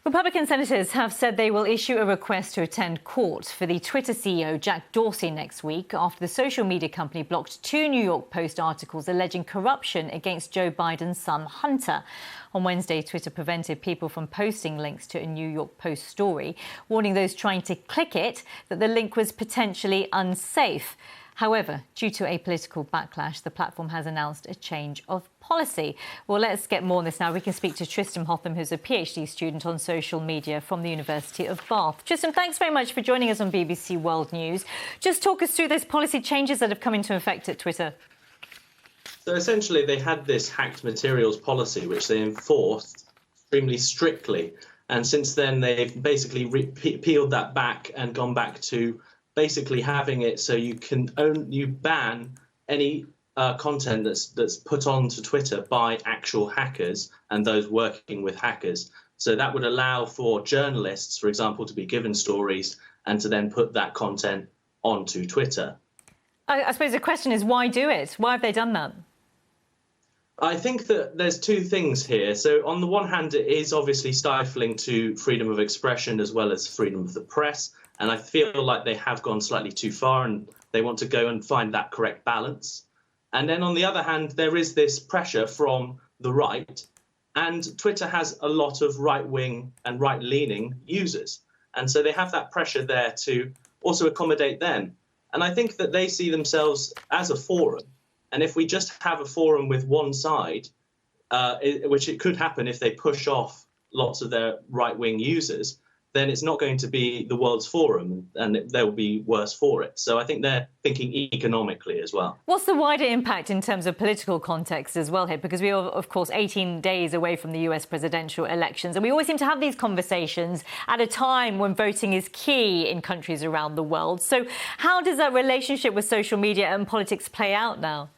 Republican senators have said they will issue a request to attend court for the Twitter CEO Jack Dorsey next week after the social media company blocked two New York Post articles alleging corruption against Joe Biden's son Hunter. On Wednesday, Twitter prevented people from posting links to a New York Post story, warning those trying to click it that the link was potentially unsafe. However, due to a political backlash, the platform has announced a change of policy. Well, let's get more on this now. We can speak to Tristan Hotham, who's a PhD student on social media from the University of Bath. Tristan, thanks very much for joining us on BBC World News. Just talk us through those policy changes that have come into effect at Twitter. So essentially, they had this hacked materials policy, which they enforced extremely strictly. And since then, they've basically peeled that back and gone back to basically having it so you ban any content that's put onto Twitter by actual hackers and those working with hackers. So that would allow for journalists, for example, to be given stories and to then put that content onto Twitter. I suppose the question is, why do it? Why have they done that? I think that there's two things here. So on the one hand, it is obviously stifling to freedom of expression as well as freedom of the press. And I feel like they have gone slightly too far and they want to go and find that correct balance. And then on the other hand, there is this pressure from the right. And Twitter has a lot of right-wing and right-leaning users. And so they have that pressure there to also accommodate them. And I think that they see themselves as a forum. And if we just have a forum with one side, which it could happen if they push off lots of their right-wing users, then it's not going to be the world's forum and they'll be worse for it. So I think they're thinking economically as well. What's the wider impact in terms of political context as well here? Because we are, of course, 18 days away from the US presidential elections. And we always seem to have these conversations at a time when voting is key in countries around the world. So how does that relationship with social media and politics play out now?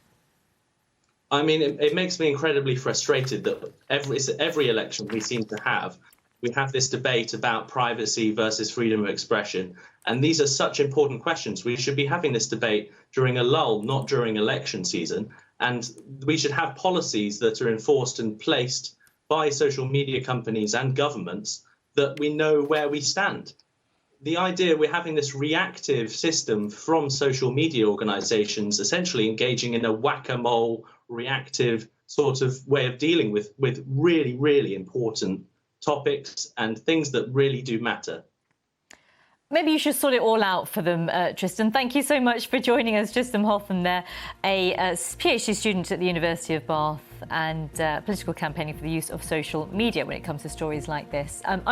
I mean, it makes me incredibly frustrated that every election we seem to have, we have this debate about privacy versus freedom of expression. And these are such important questions. We should be having this debate during a lull, not during election season. And we should have policies that are enforced and placed by social media companies and governments that we know where we stand. The idea we're having this reactive system from social media organizations essentially engaging in a whack-a-mole reactive sort of way of dealing with really, really important topics and things that really do matter. Maybe you should sort it all out for them, Tristan. Thank you so much for joining us. Tristan Hotham there, a PhD student at the University of Bath and political campaigning for the use of social media when it comes to stories like this.